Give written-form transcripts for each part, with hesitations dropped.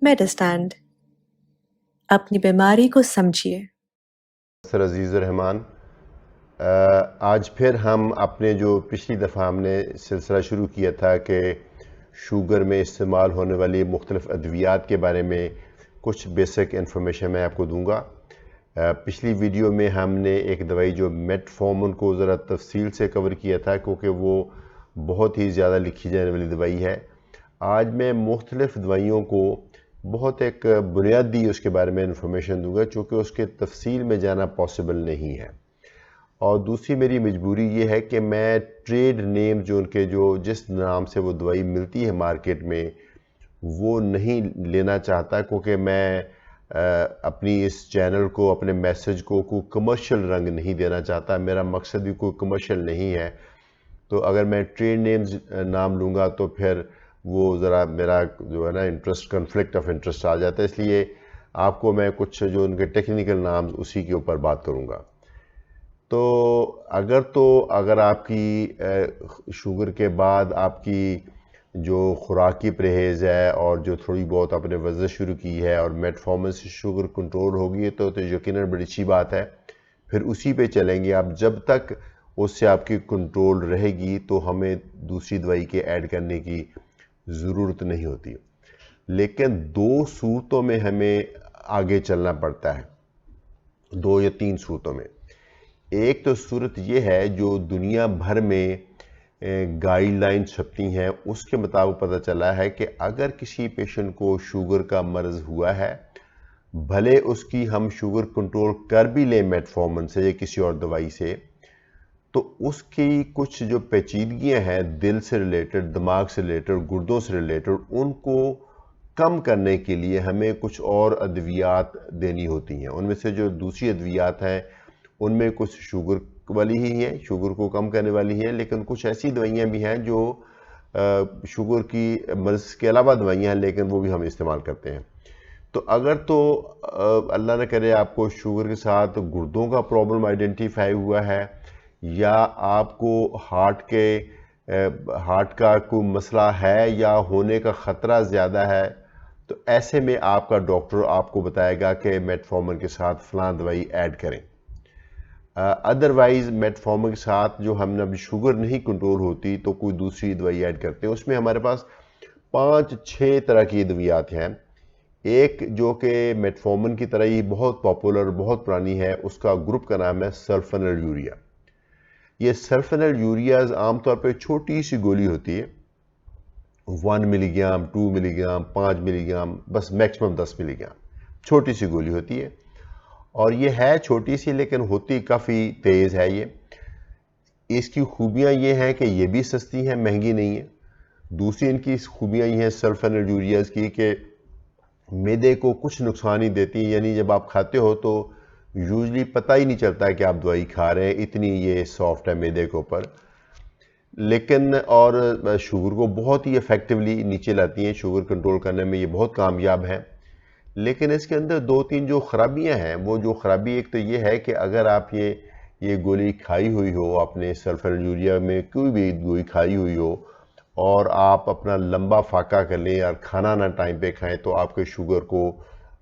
मेडिस्टैंड अपनी बीमारी को समझिए। सर अजीज़ रहमान, आज फिर हम अपने जो पिछली दफ़ा हमने सिलसिला शुरू किया था कि शुगर में इस्तेमाल होने वाली मुख्तलिफ़ अद्वियात के बारे में कुछ बेसिक इन्फॉर्मेशन मैं आपको दूंगा। पिछली वीडियो में हमने एक दवाई जो मेटफॉर्मिन को ज़रा तफसील से कवर किया था क्योंकि वो बहुत ही ज़्यादा लिखी जाने वाली दवाई है। आज मैं मुख्तलिफ़ दवाइयों को बहुत एक बुनियादी उसके बारे में इंफॉर्मेशन दूंगा चूँकि उसके तफसील में जाना पॉसिबल नहीं है। और दूसरी मेरी मजबूरी ये है कि मैं ट्रेड नेम जो उनके जो जिस नाम से वो दवाई मिलती है मार्केट में वो नहीं लेना चाहता क्योंकि मैं अपनी इस चैनल को अपने मैसेज को कोई कमर्शियल रंग नहीं देना चाहता। मेरा मकसद भी कोई कमर्शियल नहीं है। तो अगर मैं ट्रेड नेम्स नाम लूँगा तो फिर वो ज़रा मेरा जो है ना इंटरेस्ट कन्फ्लिक्ट ऑफ इंटरेस्ट आ जाता है, इसलिए आपको मैं कुछ जो उनके टेक्निकल नाम उसी के ऊपर बात करूँगा। अगर आपकी शुगर के बाद आपकी जो खुराकी परहेज़ है और जो थोड़ी बहुत आपने वर्जिश शुरू की है और मेटफॉर्मिन से शुगर कंट्रोल होगी तो यकीनन बड़ी अच्छी बात है। फिर उसी पे चलेंगे आप। जब तक उससे आपकी कंट्रोल रहेगी तो हमें दूसरी दवाई के ऐड करने की ज़रूरत नहीं होती। लेकिन दो सूरतों में हमें आगे चलना पड़ता है, 2 या 3 सूरतों में। एक तो सूरत ये है जो दुनिया भर में गाइडलाइन छपती हैं, उसके मुताबिक पता चला है कि अगर किसी पेशेंट को शुगर का मर्ज़ हुआ है, भले उसकी हम शुगर कंट्रोल कर भी लें मेटफॉर्मिन से या किसी और दवाई से, तो उसकी कुछ जो पेचीदगियां हैं दिल से रिलेटेड, दिमाग से रिलेटेड, गुर्दों से रिलेटेड, उनको कम करने के लिए हमें कुछ और अद्वियात देनी होती हैं। उनमें से जो दूसरी अद्वियात हैं उनमें कुछ शुगर वाली ही हैं, शुगर को कम करने वाली हैं, लेकिन कुछ ऐसी दवाइयाँ भी हैं जो शुगर की मर्ज़ के अलावा दवाइयाँ हैं, लेकिन वो भी हम इस्तेमाल करते हैं। तो अगर तो अल्लाह न करे आपको शुगर के साथ गुर्दों का प्रॉब्लम आइडेंटिफाई हुआ है या आपको हार्ट का कोई मसला है या होने का ख़तरा ज़्यादा है, तो ऐसे में आपका डॉक्टर आपको बताएगा कि मेटफॉर्मिन के साथ फ़लाँ दवाई ऐड करें। अदरवाइज़ मेटफॉर्मिन के साथ जो हमने अभी शुगर नहीं कंट्रोल होती तो कोई दूसरी दवाई ऐड करते हैं। उसमें हमारे पास 5-6 तरह की दवाइयात हैं। एक जो कि मेटफॉर्मिन की तरह ही बहुत पॉपुलर, बहुत पुरानी है, उसका ग्रुप का नाम है सल्फोनिलयूरिया। ये सल्फोनिलयूरियाज आमतौर पे छोटी सी गोली होती है, 1 मिलीग्राम, 2 मिलीग्राम, 5 मिलीग्राम, बस मैक्सिमम 10 मिलीग्राम, छोटी सी गोली होती है। और ये है छोटी सी लेकिन होती काफ़ी तेज़ है। ये इसकी खूबियाँ ये हैं कि ये भी सस्ती हैं, महंगी नहीं है। दूसरी इनकी खूबियाँ ये हैं सल्फोनिलयूरियाज की कि मैदे को कुछ नुकसान नहीं देती, यानी जब आप खाते हो तो यूजली पता ही नहीं चलता है कि आप दवाई खा रहे हैं, इतनी ये सॉफ्ट है मैदे के ऊपर। लेकिन और शुगर को बहुत ही इफ़ेक्टिवली नीचे लाती हैं, शुगर कंट्रोल करने में ये बहुत कामयाब है। लेकिन इसके अंदर 2-3 जो ख़राबियाँ हैं, वो जो ख़राबी एक तो ये है कि अगर आप ये गोली खाई हुई हो, आपने सल्फोनिलयूरिया में कोई भी गोली खाई हुई हो और आप अपना लंबा फाका कर लें और खाना ना टाइम पे खाएं तो आपके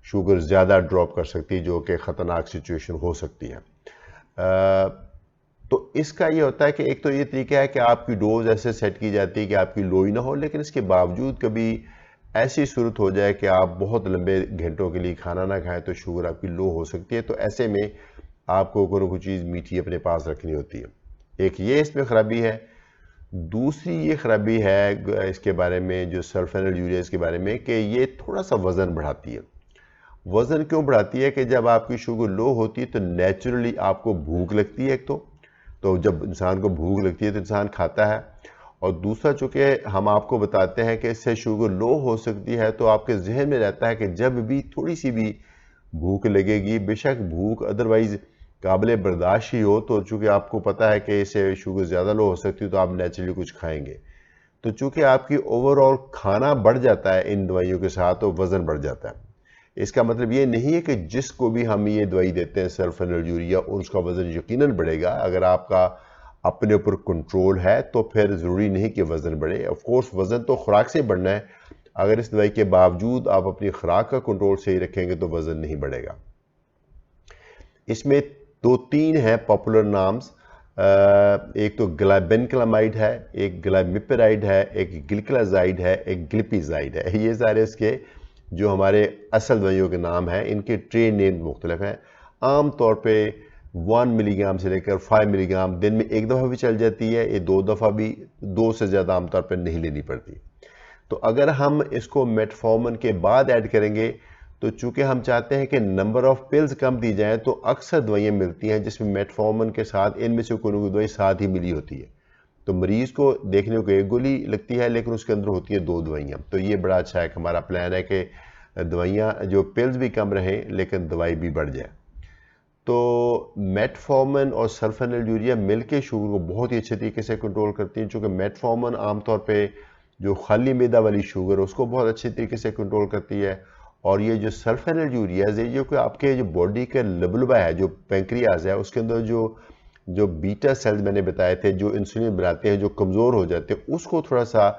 शुगर ज़्यादा ड्रॉप कर सकती है, जो कि ख़तरनाक सिचुएशन हो सकती है। तो इसका ये होता है कि एक तो ये तरीका है कि आपकी डोज ऐसे सेट की जाती है कि आपकी लो ही ना हो, लेकिन इसके बावजूद कभी ऐसी सूरत हो जाए कि आप बहुत लंबे घंटों के लिए खाना ना खाएं तो शुगर आपकी लो हो सकती है। तो ऐसे में आपको कोई ना कोई चीज़ मीठी अपने पास रखनी होती है। एक ये इसमें ख़राबी है। दूसरी ये ख़राबी है इसके बारे में, जो सल्फोनिलयूरिया के बारे में, कि ये थोड़ा सा वज़न बढ़ाती है। वज़न क्यों बढ़ाती है कि जब आपकी शुगर लो होती है तो नेचुरली आपको भूख लगती है। एक तो जब इंसान को भूख लगती है तो इंसान खाता है, और दूसरा चूँकि हम आपको बताते हैं कि इससे शुगर लो हो सकती है तो आपके जहन में रहता है कि जब भी थोड़ी सी भी भूख लगेगी, बेशक भूख अदरवाइज़ काबिल बर्दाश्त ही हो, तो चूँकि आपको पता है कि इससे शुगर ज़्यादा लो हो सकती है तो आप नेचुरली कुछ खाएंगे। तो चूँकि आपकी ओवरऑल खाना बढ़ जाता है इन दवाइयों के साथ तो वज़न बढ़ जाता है। इसका मतलब ये नहीं है कि जिसको भी हम ये दवाई देते हैं सल्फोनिलयूरिया उसका वज़न यकीनन बढ़ेगा। अगर आपका अपने ऊपर कंट्रोल है तो फिर ज़रूरी नहीं कि वज़न बढ़े। ऑफ कोर्स वज़न तो खुराक से बढ़ना है, अगर इस दवाई के बावजूद आप अपनी खुराक का कंट्रोल सही रखेंगे तो वज़न नहीं बढ़ेगा। इसमें 2-3 हैं पॉपुलर नाम्स। एक तो ग्लाइबेनक्लामाइड है, एक ग्लाइमिपेराइड है, एक ग्लिक्लाजाइड है, एक ग्लिपिजाइड है। ये सारे इसके जो हमारे असल दवाइयों के नाम हैं। इनके ट्रेड नेम मुख्तलिफ हैं। आम तौर पे 1 मिलीग्राम से लेकर 5 मिलीग्राम दिन में एक दफ़ा भी चल जाती है, ये 2 दफ़ा भी, 2 से ज़्यादा आमतौर पर नहीं लेनी पड़ती। तो अगर हम इसको मेटफॉर्मिन के बाद ऐड करेंगे तो चूंकि हम चाहते हैं कि नंबर ऑफ पिल्स कम दी जाए, तो अक्सर दवाइयाँ मिलती हैं जिसमें मेटफॉर्मिन के साथ इनमें से कोई दवाई साथ ही मिली होती है। तो मरीज़ को देखने को एक गोली लगती है लेकिन उसके अंदर होती है 2 दवाइयाँ। तो ये बड़ा अच्छा है कि हमारा प्लान है कि दवाइयाँ जो पिल्स भी कम रहें लेकिन दवाई भी बढ़ जाए। तो मेटफॉर्मिन और सल्फेनिलयूरिया मिल के शुगर को बहुत ही अच्छे तरीके से कंट्रोल करती हैं, चूँकि मेटफॉर्मिन आमतौर पे जो खाली मैदा वाली शुगर उसको बहुत अच्छे तरीके से कंट्रोल करती है, और ये जो सल्फेनिलयूरियाज है जो कि आपके जो बॉडी के लबलबा है, जो पेंक्रियाज है, उसके अंदर जो बीटा सेल्स मैंने बताए थे जो इंसुलिन बनाते हैं, जो कमज़ोर हो जाते हैं, उसको थोड़ा सा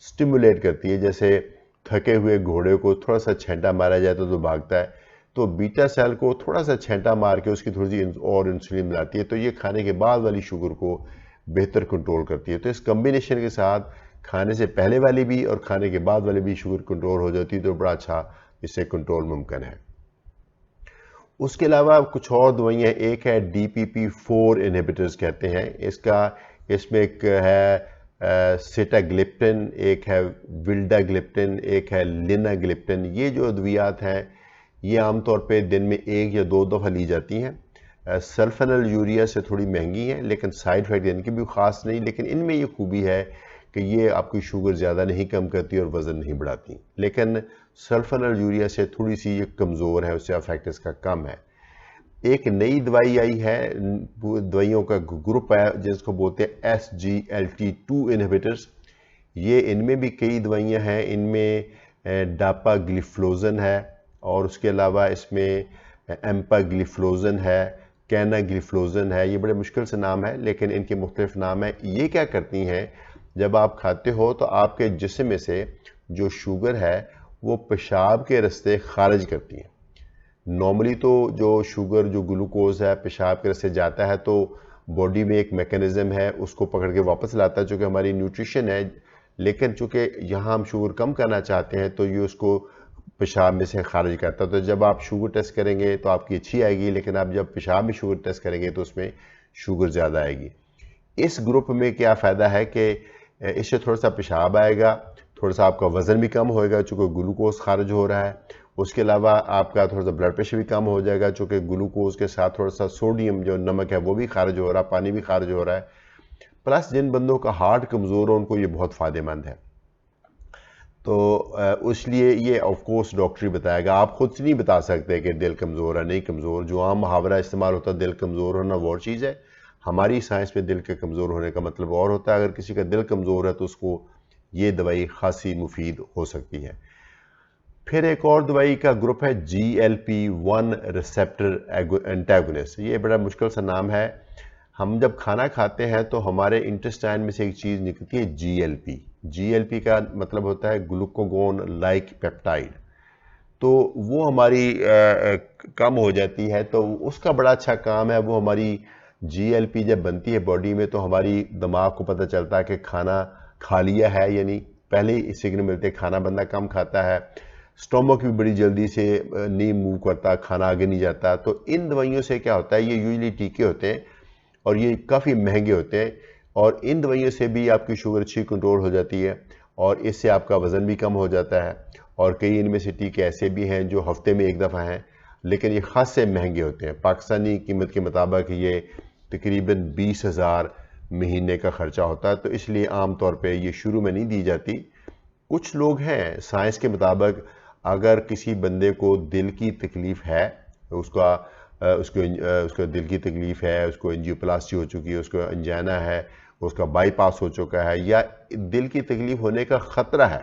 स्टिमुलेट करती है। जैसे थके हुए घोड़े को थोड़ा सा छेंटा मारा जाए तो भागता है, तो बीटा सेल को थोड़ा सा छेंटा मार के उसकी थोड़ी सी और इंसुलिन बनाती है, तो ये खाने के बाद वाली शुगर को बेहतर कंट्रोल करती है। तो इस कम्बिनेशन के साथ खाने से पहले वाली भी और खाने के बाद वाली भी शुगर कंट्रोल हो जाती है, तो बड़ा अच्छा इससे कंट्रोल मुमकिन है। उसके अलावा कुछ और दवाइयाँ, एक है DPP-4 इनहिबिटर्स कहते हैं इसमें एक है सिटाग्लिप्टिन, एक है विल्डाग्लिप्टिन, एक है लिनाग्लिप्टिन। ये जो अद्वियात हैं ये आमतौर पे दिन में 1 या 2 दफ़ा ली जाती हैं। सल्फेनिलयूरिया से थोड़ी महंगी हैं लेकिन साइड इफ़ेक्ट इनकी भी ख़ास नहीं, लेकिन इनमें ये खूबी है कि ये आपकी शुगर ज़्यादा नहीं कम करती और वज़न नहीं बढ़ाती, लेकिन सल्फेनिलयूरिया से थोड़ी सी ये कमज़ोर है, उससे इफेक्ट इसका कम है। एक नई दवाई आई है, दवाइयों का ग्रुप है जिसको बोलते हैं SGLT2 इनहिबिटर्स। ये इनमें भी कई दवाइयाँ हैं, इनमें डापाग्लिफ्लोजन है और उसके अलावा इसमें एम्पाग्लिफ्लोजन है, कैनाग्लिफ्लोजन है। ये बड़े मुश्किल से नाम है लेकिन इनके मुख्तलिफ नाम हैं। ये क्या करती हैं, जब आप खाते हो तो आपके जिस्म में से जो शुगर है वो पेशाब के रास्ते खारिज करती हैं। नॉर्मली तो जो शुगर, जो ग्लूकोज है पेशाब के रास्ते जाता है तो बॉडी में एक मैकेनिज़्म है उसको पकड़ के वापस लाता है, चूँकि हमारी न्यूट्रिशन है। लेकिन चूँकि यहाँ हम शुगर कम करना चाहते हैं तो ये उसको पेशाब में से खारिज करता है। तो जब आप शुगर टेस्ट करेंगे तो आपकी अच्छी आएगी, लेकिन आप जब पेशाब में शुगर टेस्ट करेंगे तो उसमें शुगर ज़्यादा आएगी। इस ग्रुप में क्या फ़ायदा है कि इससे थोड़ा सा पेशाब आएगा, थोड़ा सा आपका वज़न भी कम होएगा चूँकि ग्लूकोज खारिज हो रहा है। उसके अलावा आपका थोड़ा सा ब्लड प्रेशर भी कम हो जाएगा चूँकि ग्लूकोज के साथ थोड़ा सा सोडियम जो नमक है वो भी खारिज हो रहा है, पानी भी खारिज हो रहा है। प्लस जिन बंदों का हार्ट कमज़ोर हो उनको ये बहुत फ़ायदेमंद है। तो इसलिए ये ऑफ कोर्स डॉक्टर ही बताएगा, आप खुद से नहीं बता सकते कि दिल कमज़ोर है नहीं कमज़ोर। जो आम मुहावरा इस्तेमाल होता है दिल कमज़ोर होना वो और चीज़ है, हमारी साइंस में दिल के कमज़ोर होने का मतलब और होता है। अगर किसी का दिल कमज़ोर है तो उसको ये दवाई खासी मुफीद हो सकती है। फिर एक और दवाई का ग्रुप है GLP-1 रिसेप्टर एंटागोनिस्ट। ये बड़ा मुश्किल सा नाम है। हम जब खाना खाते हैं तो हमारे इंटेस्टाइन में से एक चीज़ निकलती है GLP का मतलब होता है ग्लूकागोन लाइक पेप्टाइड। तो वो हमारी कम हो जाती है, तो उसका बड़ा अच्छा काम है। वो हमारी GLP जब बनती है बॉडी में तो हमारी दिमाग को पता चलता है कि खाना खा लिया है, यानी पहले ही सिग्नल मिलते हैं। खाना बंदा कम खाता है, स्टोमक भी बड़ी जल्दी से नहीं मूव करता, खाना आगे नहीं जाता। तो इन दवाइयों से क्या होता है, ये यूजली टीके होते हैं और ये काफ़ी महंगे होते हैं, और इन दवाइयों से भी आपकी शुगर अच्छी कंट्रोल हो जाती है और इससे आपका वज़न भी कम हो जाता है। और कई इनमें से टीके ऐसे भी हैं जो हफ्ते में एक दफ़ा हैं, लेकिन ये ख़ास से महंगे होते हैं। पाकिस्तानी कीमत के मुताबिक ये तकरीबन 20,000 महीने का ख़र्चा होता है, तो इसलिए आम तौर पे ये शुरू में नहीं दी जाती। कुछ लोग हैं साइंस के मुताबिक अगर किसी बंदे को दिल की तकलीफ़ है, उसको दिल की तकलीफ़ है, उसको एंजियोप्लास्टी हो चुकी है, उसको अंजाना है, उसका बाईपास हो चुका है या दिल की तकलीफ़ होने का ख़तरा है,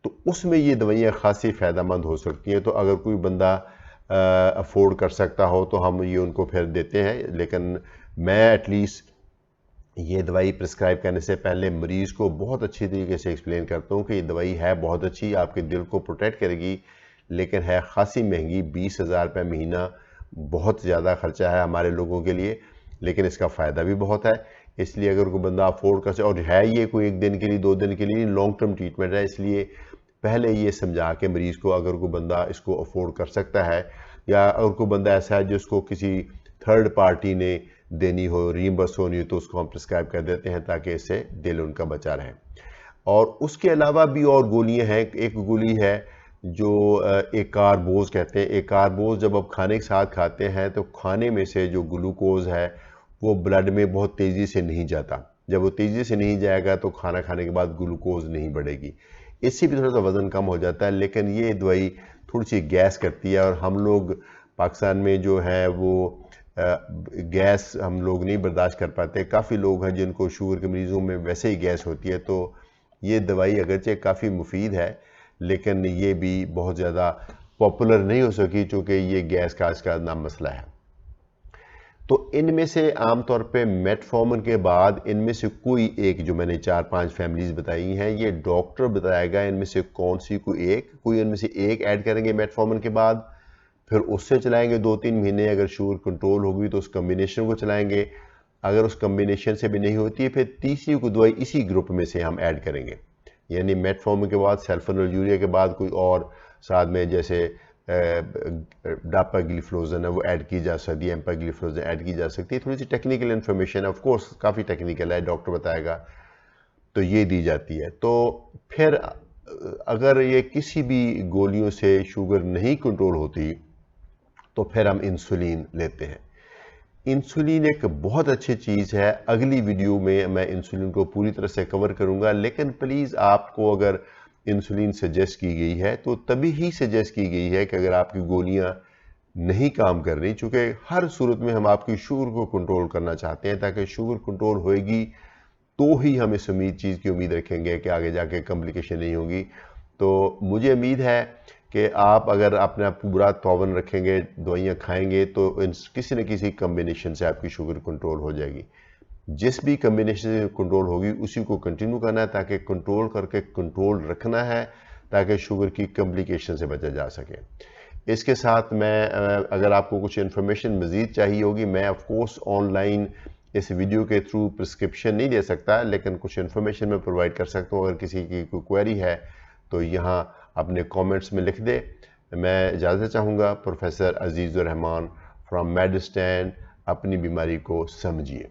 तो उसमें ये दवाइयाँ खासी फ़ायदेमंद हो सकती हैं। तो अगर कोई बंदा अफोर्ड कर सकता हो तो हम ये उनको फिर देते हैं, लेकिन मैं एटलीस्ट ये दवाई प्रिस्क्राइब करने से पहले मरीज़ को बहुत अच्छी तरीके से एक्सप्लेन करता हूँ कि ये दवाई है बहुत अच्छी, आपके दिल को प्रोटेक्ट करेगी, लेकिन है ख़ासी महंगी, 20,000 रुपये महीना, बहुत ज़्यादा ख़र्चा है हमारे लोगों के लिए, लेकिन इसका फ़ायदा भी बहुत है। इसलिए अगर कोई बंदा अफोर्ड कर सके, और है ये कोई 1 दिन के लिए 2 दिन के लिए लॉन्ग टर्म ट्रीटमेंट है, इसलिए पहले ये समझा के मरीज़ को, अगर कोई बंदा इसको अफोर्ड कर सकता है, या अगर कोई बंदा ऐसा है जिसको किसी थर्ड पार्टी ने देनी हो, रीइंबर्स होनी हो, तो उसको हम प्रिस्क्राइब कर देते हैं ताकि इससे दिल उनका बचा रहे। और उसके अलावा भी और गोलियां हैं। एक गोली है जो एकार्बोज कहते हैं। एकार्बोज जब आप खाने के साथ खाते हैं तो खाने में से जो ग्लूकोज है वो ब्लड में बहुत तेज़ी से नहीं जाता। जब वो तेज़ी से नहीं जाएगा तो खाना खाने के बाद ग्लूकोज नहीं बढ़ेगी, इससे भी थोड़ा सा वज़न कम हो जाता है। लेकिन ये दवाई थोड़ी सी गैस करती है, और हम लोग पाकिस्तान में जो है वो गैस हम लोग नहीं बर्दाश्त कर पाते। काफ़ी लोग हैं जिनको शुगर के मरीज़ों में वैसे ही गैस होती है, तो ये दवाई अगरचे काफ़ी मुफीद है, लेकिन ये भी बहुत ज़्यादा पॉपुलर नहीं हो सकी चूँकि ये गैस का आज का नाम मसला है। तो इनमें से आमतौर पे मेटफॉर्मिन के बाद इनमें से कोई एक, जो मैंने 4-5 फैमिलीज़ बताई हैं, ये डॉक्टर बताएगा इनमें से कौन सी कोई इनमें से एक ऐड करेंगे मेटफॉर्मिन के बाद, फिर उससे चलाएंगे 2-3 महीने। अगर शुगर कंट्रोल होगी तो उस कम्बिनेशन को चलाएंगे। अगर उस कम्बिनेशन से भी नहीं होती है, फिर तीसरी को दवाई इसी ग्रुप में से हम ऐड करेंगे, यानी मेटफॉर्मिन के बाद सल्फोनिलयूरिया के बाद कोई और साथ में, जैसे डापाग्लिफ्लोजन है वो ऐड की जा सकती है, एम्पाग्लिफ्लोजन ऐड की जा सकती है। थोड़ी सी टेक्निकल इन्फॉर्मेशन है, ऑफ कोर्स काफ़ी टेक्निकल है, डॉक्टर बताएगा, तो ये दी जाती है। तो फिर अगर ये किसी भी गोलियों से शुगर नहीं कंट्रोल होती तो फिर हम इंसुलिन लेते हैं। इंसुलिन एक बहुत अच्छी चीज़ है। अगली वीडियो में मैं इंसुलिन को पूरी तरह से कवर करूंगा, लेकिन प्लीज़ आपको अगर इंसुलिन सजेस्ट की गई है तो तभी ही सजेस्ट की गई है कि अगर आपकी गोलियां नहीं काम कर रही, चूँकि हर सूरत में हम आपकी शुगर को कंट्रोल करना चाहते हैं, ताकि शुगर कंट्रोल होएगी तो ही हम इस चीज़ की उम्मीद रखेंगे कि आगे जाके कॉम्प्लिकेशन नहीं होगी। तो मुझे उम्मीद है कि आप अगर अपने आप पूरा तौवन रखेंगे, दवाइयाँ खाएंगे, तो किसी न किसी कम्बिनेशन से आपकी शुगर कंट्रोल हो जाएगी। जिस भी कम्बिनेशन से कंट्रोल होगी उसी को कंटिन्यू करना है, ताकि कंट्रोल करके कंट्रोल रखना है, ताकि शुगर की कॉम्प्लिकेशन से बचा जा सके। इसके साथ मैं अगर आपको कुछ इन्फॉर्मेशन मज़ीद चाहिए होगी, मैं ऑफ कोर्स ऑनलाइन इस वीडियो के थ्रू प्रिस्क्रिप्शन नहीं दे सकता, लेकिन कुछ इन्फॉर्मेशन मैं प्रोवाइड कर सकता हूँ। अगर किसी की कोई क्वेरी है तो यहाँ अपने कमेंट्स में लिख दे। मैं इजाज़त चाहूँगा। Professor Azizur Rahman from Medistand. अपनी बीमारी को समझिए।